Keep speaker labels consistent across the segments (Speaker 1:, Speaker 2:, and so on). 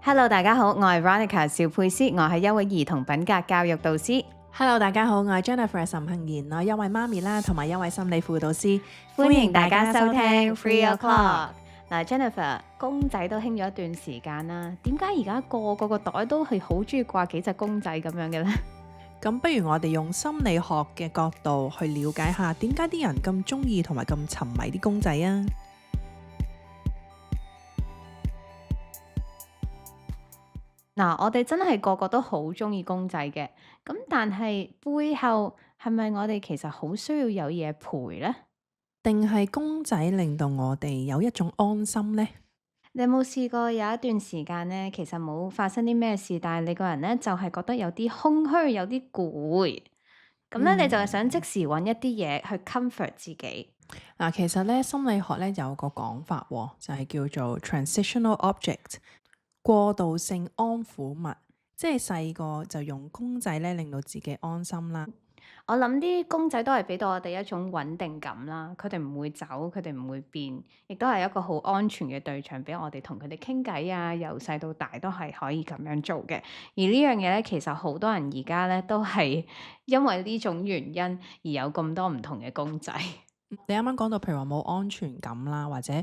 Speaker 1: Hello，大家好，我係 Veronica 邵佩斯，我係一位兒童品格教育導師。
Speaker 2: Hello，大家好，我係 Jennifer 岑幸賢，我一位媽咪啦，同埋一位心理輔導師。
Speaker 1: 歡迎大家收聽 Free O'clock。嗱，Jennifer，公仔都興咗一段時間啦，點解而家個袋都係好中意掛幾隻公仔咁樣嘅呢？
Speaker 2: 咁不如我哋用心理學嘅角度去了解下，點解啲人咁中意同埋咁沉迷啲公仔啊？
Speaker 1: 嗱，我哋真係個個都好中意公仔嘅，咁但係背後係咪我哋其實好需要有嘢陪呢？
Speaker 2: 定係公仔令到我哋有一種安心呢？
Speaker 1: 你有冇試過有一段時間呢，其實冇發生啲咩事，但係你個人呢，就係覺得有啲空虛，有啲攰，咁咧你就係想即時揾一啲嘢去 comfort 自己。
Speaker 2: 嗱，其實咧心理學咧有個講法喎，就係叫做 transitional object 過渡性安撫物，即係細個就用公仔咧令到自己安心啦。
Speaker 1: 我諗啲公仔都係俾到我哋一種穩定感啦，佢哋唔會走，佢哋唔會變，亦都係一個好安全嘅對象俾我哋同佢哋傾偈啊，由細到大都係可以咁樣做嘅。而呢樣嘢咧，其實好多人而家咧都係因為呢種原因而有咁多唔同嘅公仔。
Speaker 2: 你啱啱講到，譬如話冇安全感啦，或者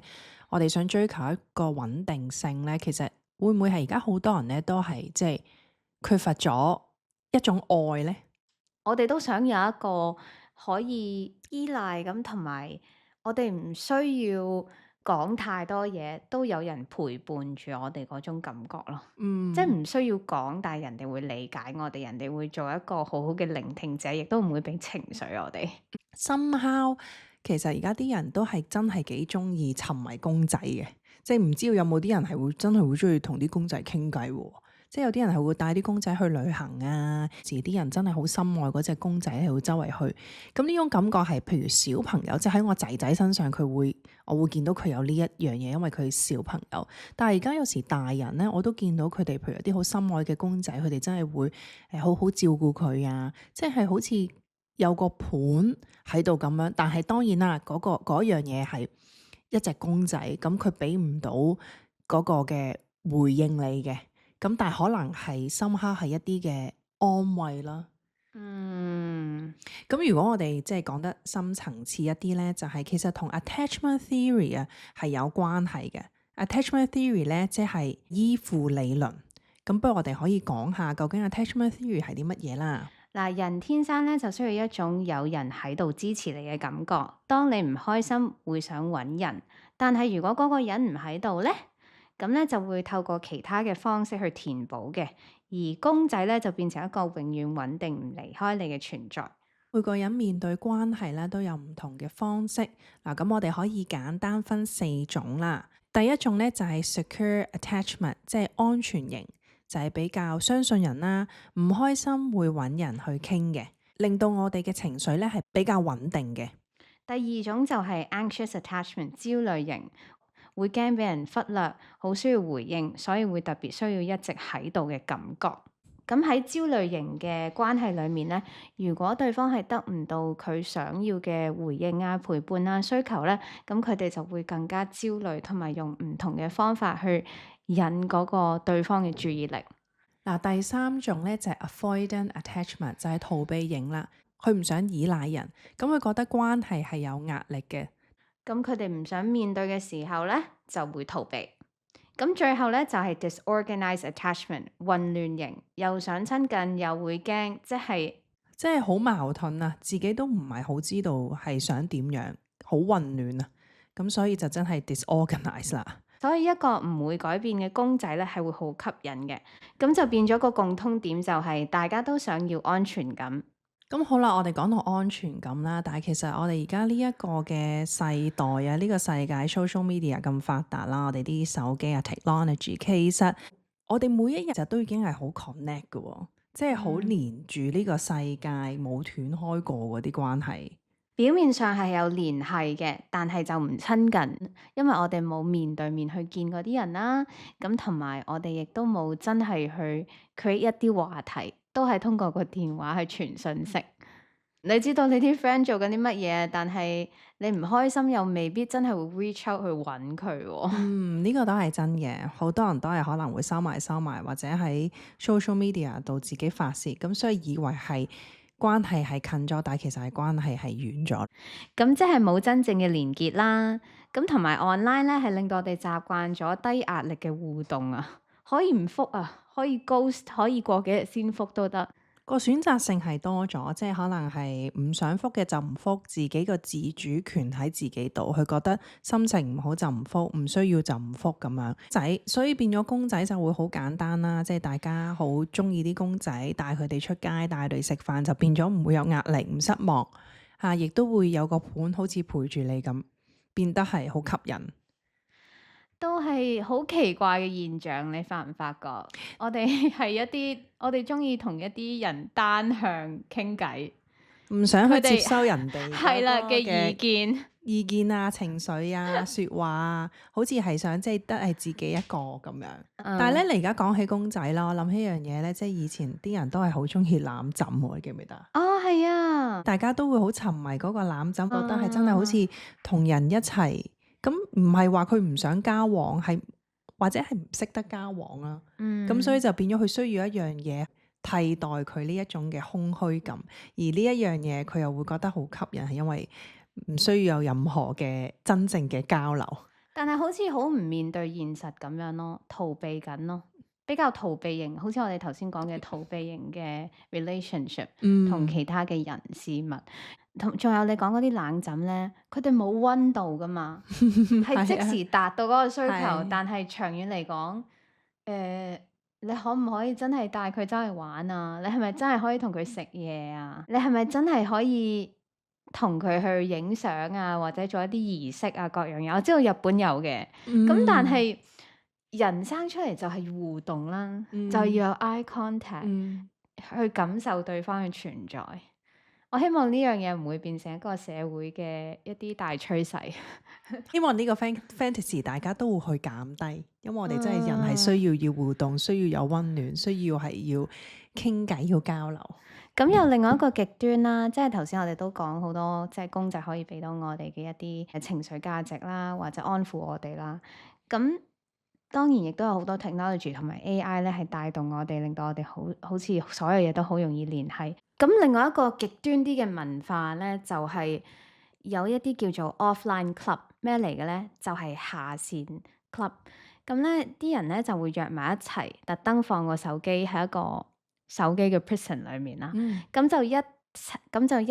Speaker 2: 我哋想追求一個穩定性咧，其實會唔會係而家好多人咧都係即係缺乏咗一種愛咧？
Speaker 1: 我哋都想有一個可以依賴咁，同埋我哋唔需要講太多嘢，都有人陪伴住我哋嗰種感覺咯。即係唔需要講，但係人哋會理解我哋，人哋會做一個好好嘅聆聽者，亦都唔會俾情緒我哋。
Speaker 2: somehow 其實而家啲人都係真係幾中意沉迷公仔嘅，即係唔知道有冇啲人係會真係會中意同啲公仔傾偈喎。即係有啲人係會帶啲公仔去旅行啊，時啲人真係好深愛嗰隻公仔係會周圍去。咁呢種感覺係譬如小朋友，即係喺我仔仔身上我會見到佢有呢一樣嘢，因為佢係小朋友。但係而家有時大人咧，我都見到佢哋譬如有啲好深愛嘅公仔，佢哋真係會好好照顧佢啊，即係好似有個伴喺度咁樣。但係當然啦，嗰樣嘢係一隻公仔，咁佢俾唔到嗰個嘅回應你嘅。咁但係可能係深刻係一啲嘅安慰啦。咁如果我哋即係講得深層次一啲咧，就係其實同 attachment theory 啊係有關係嘅。attachment theory 咧即係依附理論。咁不如我哋可以講下究竟 attachment theory 係啲乜嘢啦？
Speaker 1: 嗱，人天生咧就需要一種有人喺度支持你嘅感覺。當你唔開心，會想揾人，但係如果嗰個人唔喺度咧，咁咧就會透過其他嘅方式去填補嘅。而公仔咧就變成一個永遠穩定唔離開你嘅存在。
Speaker 2: 每個人面對關係咧都有唔同嘅方式。嗱，咁我哋可以簡單分4種啦。第一種咧就係 secure attachment，即係安全型，就係比較相信人啦，唔開心會揾人去傾嘅，令到我哋嘅情緒咧係比較穩定嘅。
Speaker 1: 第二種就係 anxious attachment， 焦慮型，會驚俾人忽略，好需要回應，所以會特別需要一直喺度嘅感覺。咁喺焦慮型嘅關係裏面咧，如果對方係得唔到佢想要嘅回應啊、陪伴啊、需求咧，咁佢哋就會更加焦慮，同埋用唔同嘅方法去引嗰個對方嘅注意力。
Speaker 2: 嗱，第三種咧就係 avoidant attachment，就係逃避型啦。佢唔想依賴人，咁佢覺得關係係有壓力嘅。
Speaker 1: 咁佢哋唔想面對嘅時候咧，就會逃避。咁最後咧就係 disorganized attachment， 混亂型，又想親近又會驚，
Speaker 2: 即係好矛盾啊！自己都唔係好知道係想點樣，好混亂啊！咁所以就真係 disorganized 啦。
Speaker 1: 所以一個唔會改變嘅公仔咧係會好吸引嘅。咁就變咗個共通點，就係大家都想要安全感。
Speaker 2: 咁好啦，我哋講到安全感啦，但係其實我哋而家呢一個嘅世代啊，呢個世界 social media 咁發達啦，我哋啲手機啊 technology，其實我哋每一日就都已經係好 connect 嘅喎，即係好連住呢個世界冇斷開過嗰啲關係。
Speaker 1: 表面上係有聯繫嘅，但係就唔親近，因為我哋冇面對面去見嗰啲人啦。咁同埋我哋亦都冇真係去 create 一啲話題，都係通過個電話去傳訊息。你知道你啲 friend 做緊啲乜嘢，但係你唔開心又未必真係會 reach out 去揾佢喎。
Speaker 2: 呢個都係真嘅，好多人都係可能會收埋，或者喺 social media 度自己發泄，咁所以以為係關係係近咗，但係其實係關係係遠咗。
Speaker 1: 咁即係冇真正嘅連結啦。咁同埋 online 咧係令到我哋習慣咗低壓力嘅互動啊，可以唔覆啊，可以 ghost，可以過幾日先覆都得。
Speaker 2: 個選擇性係多咗，即係可能係唔想覆嘅就唔覆，自己個自主權喺自己度，佢覺得心情唔好就唔覆，唔需要就唔覆咁樣仔，所以變咗公仔就會好簡單啦，即係大家好中意啲公仔，帶佢哋出街，帶佢哋食飯，就變咗唔會有壓力，唔失望嚇，亦都會有個伴好似陪住你咁，變得係好吸引。
Speaker 1: 都係好奇怪嘅現象，你發唔發覺？我哋係一啲，我哋中意同一啲人單向傾偈，
Speaker 2: 唔想去
Speaker 1: 佢哋
Speaker 2: 接收人哋
Speaker 1: 係啦嘅
Speaker 2: 嘅
Speaker 1: 意見。
Speaker 2: 啊、情緒啊、説話啊，好似係想即係得係自己一個咁樣。但係咧，你而家講起公仔啦，我諗起一樣嘢咧，即係以前啲人都係好中意攬枕喎，你記唔記得？
Speaker 1: 哦，係啊，
Speaker 2: 大家都會好沉迷嗰個攬枕，覺得係真係好似同人一齊。咁唔係話佢唔想交往，係或者係唔識得交往啦。咁所以就變咗佢需要一樣嘢替代佢呢一種嘅空虛感，而呢一樣嘢佢又會覺得好吸引，係因為唔需要有任何嘅真正嘅交流。
Speaker 1: 但係好似好唔面對現實咁樣咯，逃避緊咯，比較逃避型，好似我哋頭先講嘅逃避型嘅 relationship，同其他嘅人事物。仲有你講嗰啲冷枕咧，佢哋冇溫度噶嘛，係即時達到嗰個需求，
Speaker 2: 係
Speaker 1: 但係長遠嚟講，你可唔可以真係帶佢周圍玩啊？你係咪真係可以同佢食嘢啊？你係咪真係可以同佢去影相啊，或者做一啲儀式啊，各樣嘢？我知道日本有嘅，咁但係人生出嚟就係互動啦，就要有 eye contact，去感受對方嘅存在。我希望呢樣嘢唔會變成一個社會嘅一啲大趨勢。
Speaker 2: 希望呢個 fantasy 大家都會去減低，因為我哋真係人係需要互動，需要有溫暖，需要係要傾偈要交流。
Speaker 1: 咁有另外一個極端啦，即係頭先我哋都講好多，即係公仔可以俾到我哋嘅一啲情緒價值啦，或者安撫我哋啦。咁當然亦都有好多 technology 同埋 AI 咧，係帶動我哋，令到我哋好似所有嘢都好容易聯繫。咁另外一個極端啲嘅文化咧，就係有一啲叫做 offline club，咩嚟嘅咧？就係下線 club。咁咧啲人咧就會約埋一齊，特登放個手機喺一個手機嘅 prison 裡面啦。咁就一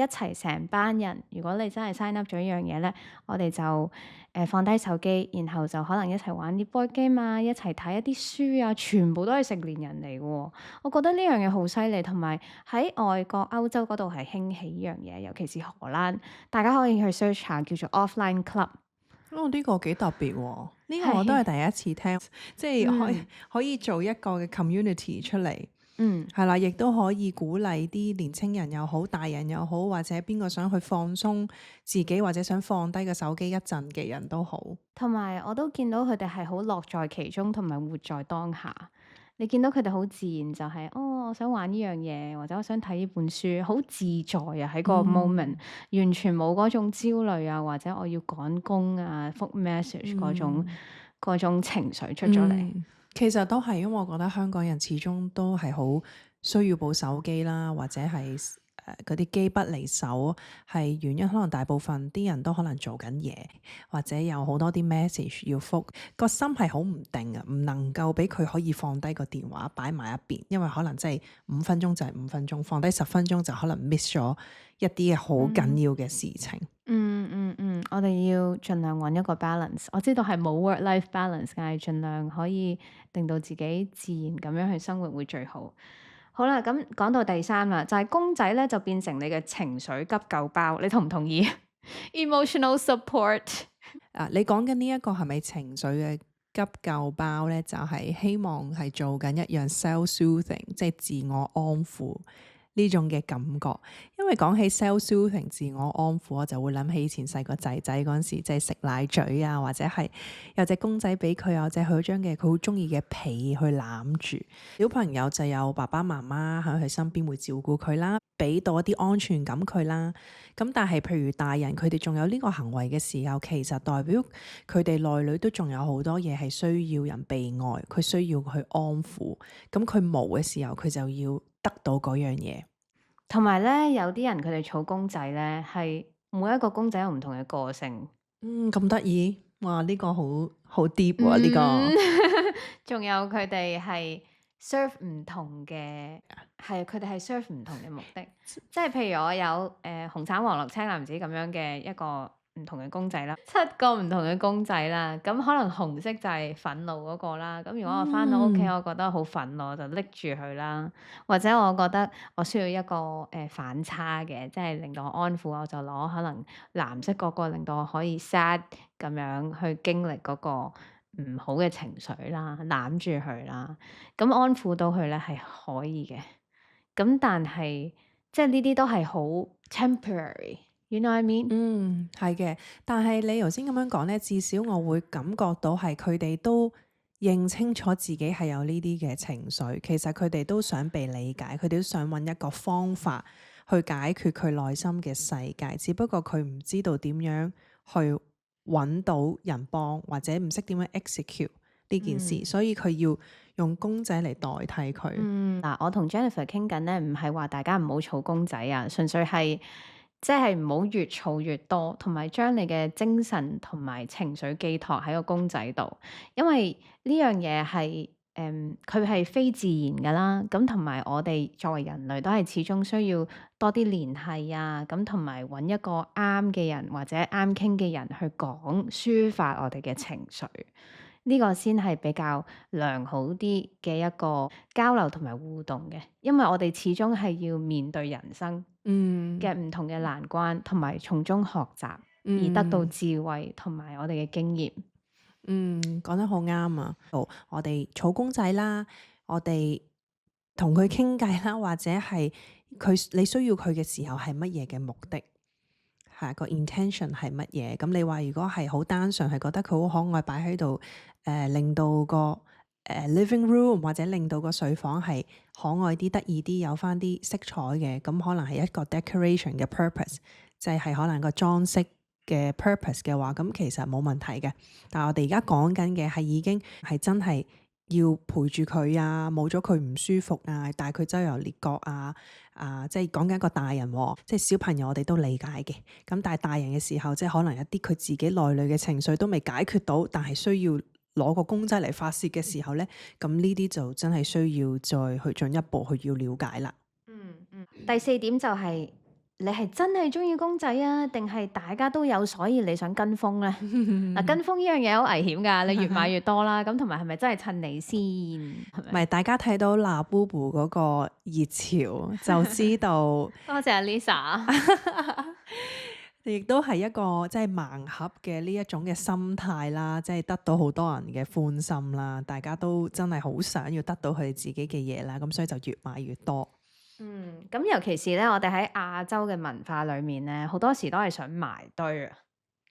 Speaker 1: 齊成班人。如果你真係 sign up 咗呢樣嘢咧，我哋就放低手機，然後就可能一齊玩啲 board game 啊，一齊睇一啲書啊，全部都係成年人嚟嘅喎。我覺得呢樣嘢好犀利，同埋喺外國歐洲嗰度係興起呢樣嘢，尤其是荷蘭，大家可以去 search 下叫做 offline club。
Speaker 2: 呢個幾特別喎，呢個我都係第一次聽，即係可以做一個嘅 community 出嚟。係啦，亦都可以鼓勵啲年青人又好，大人又好，或者邊個想去放鬆自己，或者想放低個手機一陣嘅人都好。同
Speaker 1: 埋我都見到佢哋係好樂在其中，同埋活在當下。你見到佢哋好自然就係，我想玩呢樣嘢，或者我想睇呢本書，好自在啊！喺個 moment，完全冇嗰種焦慮啊，或者我要趕工啊、覆 message 嗰種情緒出咗嚟。
Speaker 2: 其實都係，因為我覺得香港人始終都係好需要部手機啦，或者係嗰啲機不離手，係原因可能大部分啲人都可能做緊嘢，或者有好多啲 message 要覆，個心係好唔定啊，唔能夠俾佢可以放低個電話擺埋一邊，因為可能真係5分鐘就係5分鐘，放低10分鐘就可能 miss 咗一啲好緊要嘅事情。
Speaker 1: 我哋要盡量揾一個 balance。我知道係冇 work-life balance，但係盡量可以令到自己自然咁樣去生活會最好。好啦，咁講到第3啦，就係公仔咧就變成你嘅情緒急救包，你同唔同意？Emotional support。
Speaker 2: 你講緊呢一個係咪情緒嘅急救包咧？就係希望係做緊一樣 self-soothing，即係自我安撫呢種嘅感覺。因為講起 self-soothing 自我安撫，我就會諗起以前細個仔仔嗰陣時，即係食奶嘴啊，或者係有隻公仔俾佢，有隻佢張嘅佢好中意嘅被去攬住。小朋友就有爸爸媽媽喺佢身邊會照顧佢啦。俾到一啲安全感佢啦。咁但係譬如大人佢哋仲有呢個行為嘅時候，其實代表佢哋內裏都仲有好多嘢係需要人被愛，佢需要去安撫。咁佢冇嘅時候，佢就要得到嗰樣嘢。
Speaker 1: 同埋咧，有啲人佢哋儲公仔咧，係每一個公仔有唔同嘅個性。
Speaker 2: 咁得意，哇！呢個好 deep 喎，呢個。
Speaker 1: 仲有佢哋係 serve 唔同嘅，係佢哋係 serve 唔同嘅目的。即係譬如我有紅橙黃綠青藍紫咁樣嘅一個唔同嘅公仔啦，7個唔同嘅公仔啦。咁可能紅色就係憤怒嗰個啦。咁如果我翻到屋企，我覺得好憤怒，我就拎住佢啦。或者我覺得我需要一個反差嘅，即係令到我安撫，我就攞可能藍色嗰個，令到我可以 sad 咁樣去經歷嗰個唔好嘅情緒啦，攬住佢啦，咁安撫到佢咧係可以嘅。咁但係即係呢啲都係好 temporary，you know what I mean？
Speaker 2: 係嘅。但係你頭先咁樣講咧，至少我會感覺到係佢哋都認清楚自己係有呢啲嘅情緒，其實佢哋都想被理解，佢哋都想揾一個方法去解決佢內心嘅世界，只不過佢唔知道點樣去揾到人幫，或者唔識點樣 execute 呢件事，所以佢要用公仔嚟代替佢。
Speaker 1: 嗱，我同 Jennifer 傾緊咧，唔係話大家唔好儲公仔啊，純粹係即係唔好越儲越多，同埋將你嘅精神同埋情緒寄託喺個公仔度，因為呢樣嘢係佢係非自然噶啦。咁同埋我哋作為人類都係始終需要多啲聯繫啊，咁同埋揾一個啱嘅人或者啱傾嘅人去講抒發我哋嘅情緒。呢個先係比較良好啲嘅一個交流同埋互動嘅，因為我哋始終係要面對人生嘅唔同嘅難關，同埋從中學習，而得到智慧同埋我哋嘅經驗。
Speaker 2: 講得好啱啊！我哋儲公仔啦，我哋同佢傾偈啦，或者係你需要佢嘅時候係乜嘢嘅目的？係個 intention 係乜嘢？咁你話如果係好單純，係覺得佢好可愛擺喺度，令到個living room 或者令到個睡房係可愛啲、得意啲、有翻啲色彩嘅，咁可能係一個 decoration 嘅 purpose，就係可能個裝飾嘅 purpose 嘅話，咁其實冇問題嘅。但係我哋而家講緊嘅係已經係真係要陪住佢啊，冇咗佢唔舒服啊，帶佢周遊列國啊。即係講緊一個大人喎，即係小朋友我哋都理解嘅。咁但係大人嘅時候，即係可能一啲佢自己內裏嘅情緒都未解決到，但係需要攞個公仔嚟發泄嘅時候咧，咁呢啲就真係需要再去進一步去要了解啦。
Speaker 1: 第4點就係你係真係中意公仔啊，定係大家都有，所以你想跟風咧？嗱，跟風呢樣嘢好危險㗎，你越買越多啦。咁同埋係咪真係襯你先？係咪？
Speaker 2: 大家睇到嗱 Bubu 嗰個熱潮，就知道
Speaker 1: 多謝阿 Lisa。
Speaker 2: 亦都係一個即係盲盒嘅呢一種嘅心態啦，即係得到好多人嘅歡心啦，大家都真係好想要得到佢哋自己嘅嘢啦，咁所以就越買越多。
Speaker 1: 咁尤其是咧，我哋喺亞洲嘅文化裏面咧，好多時都係想埋堆啊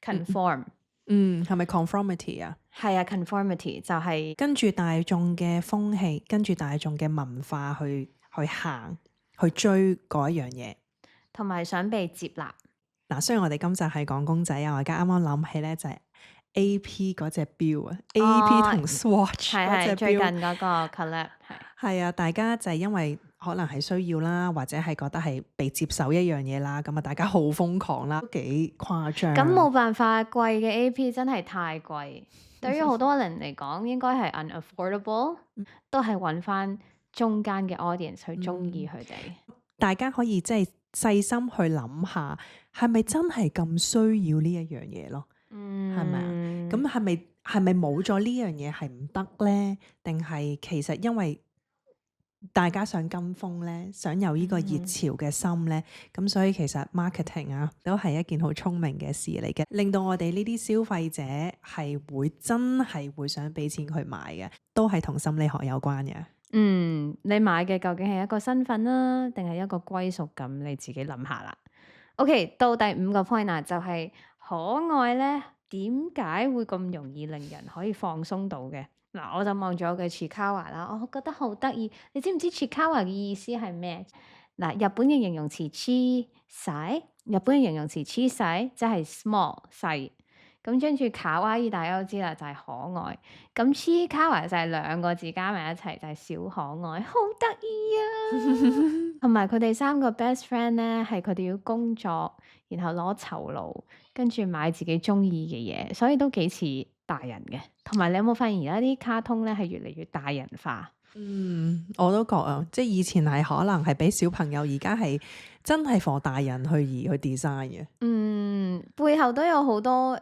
Speaker 1: ，conform。
Speaker 2: 係咪 conformity 啊？
Speaker 1: 係啊，conformity 就係
Speaker 2: 跟住大眾嘅風氣，跟住大眾嘅文化去行，去追嗰一樣嘢，
Speaker 1: 同埋想被接納。
Speaker 2: 嗱，雖然我哋今集係講公仔啊，我而家啱啱諗起咧就係 AP 嗰隻錶啊，AP 同 Swatch 嗰隻錶，
Speaker 1: 最近嗰個 collab
Speaker 2: 係啊，大家就係因為可能係需要啦，或者係覺得係被接受一樣嘢啦，咁啊大家好瘋狂啦，都幾誇張。
Speaker 1: 咁冇辦法，貴嘅 AP 真係太貴，對於好多人嚟講應該係 unaffordable，都係揾翻中間嘅 audience 去中意佢哋。
Speaker 2: 大家可以即係細心去諗下，係咪真係咁需要呢一樣嘢咯？係咪啊？咁係咪冇咗呢樣嘢係唔得咧？定係其實因為大家想跟風咧，想有呢個熱潮嘅心咧，咁所以其實 marketing 啊都係一件好聰明嘅事嚟嘅，令到我哋呢啲消費者係會真係會想俾錢去買嘅，都係同心理學有關嘅。
Speaker 1: 你買嘅究竟係一個身份啦，定係一個歸屬感？你自己諗下啦。OK， 到第5個 point 啊，就係可愛咧，點解會咁容易令人可以放鬆到嘅？嗱，我就望咗個 Chiikawa 啦，我覺得好得意。你知唔知 Chiikawa 嘅意思係咩？嗱，日本嘅形容詞小さい，日本嘅形容詞小さい即係 small 細。咁跟住卡哇伊大家都知啦，就係可愛。咁黐卡哇就係兩個字加埋一齊就係小可愛，好得意啊！同埋佢哋三個 best friend 咧，係佢哋要工作，然後攞酬勞，跟住買自己中意嘅嘢，所以都幾似大人嘅。同埋你有冇發現而家啲卡通咧係越嚟越大人化？
Speaker 2: 我都覺啊，即係以前係可能係俾小朋友，而家係真係 for 大人去design 嘅。
Speaker 1: 背後都有好多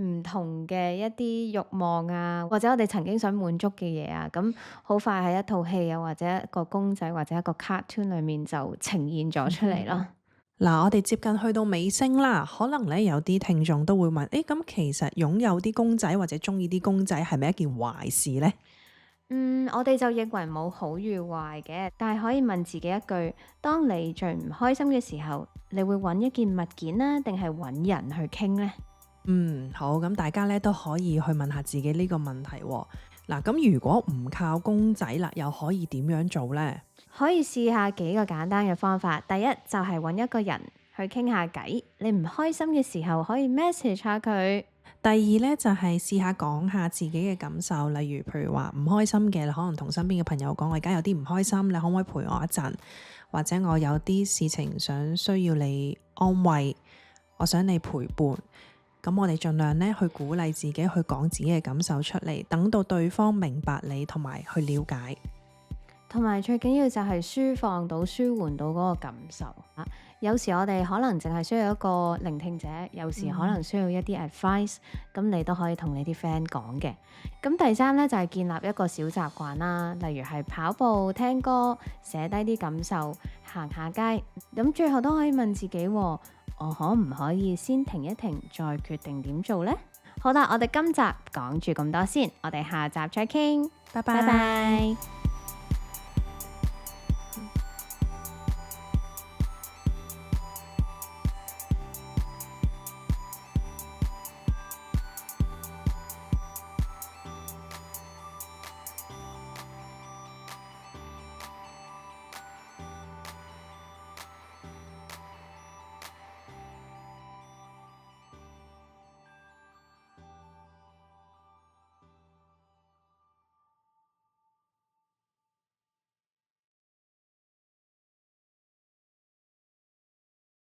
Speaker 1: 唔同嘅一啲慾望啊，或者我哋曾經想滿足嘅嘢啊，咁好快喺一套戲啊，或者一個公仔或者一個 cartoon 裏面就呈現咗出嚟咯。
Speaker 2: 嗱，我哋接近去到尾聲啦，可能咧有啲聽眾都會問，咁其實擁有啲公仔或者中意啲公仔係咪一件壞事呢？
Speaker 1: 我哋就認為冇好與壞嘅，但係可以問自己一句：當你最唔開心嘅時候，你會揾一件物件啦，定係揾人去傾呢？
Speaker 2: 好，咁大家咧都可以去問下自己呢個問題喎。嗱，咁如果唔靠公仔啦，又可以點樣做呢？
Speaker 1: 可以試下幾個簡單嘅方法。第一就係揾一個人去傾下偈，你唔開心嘅時候可以 message 下佢。
Speaker 2: 第二咧就係試下講下自己嘅感受，例如譬如話唔開心嘅，你可能同身邊嘅朋友講，我而家有啲唔開心，你可唔可以陪我一陣？或者我有啲事情想需要你安慰，我想你陪伴。咁我哋盡量咧去鼓勵自己去講自己嘅感受出嚟，等到對方明白你同埋去了解。
Speaker 1: 同埋最緊要就係舒緩到嗰個感受啊！有時我哋可能淨係需要一個聆聽者，有時可能需要一啲 advice，咁你都可以同你啲 friend 講嘅。咁第三咧就係建立一個小習慣啦，例如係跑步、聽歌、寫低啲感受、行下街。咁最後都可以問自己，我可唔可以先停一停，再決定點做呢？好啦，我哋今集講住咁多先，我哋下集再傾，
Speaker 2: 拜拜。
Speaker 1: 拜拜。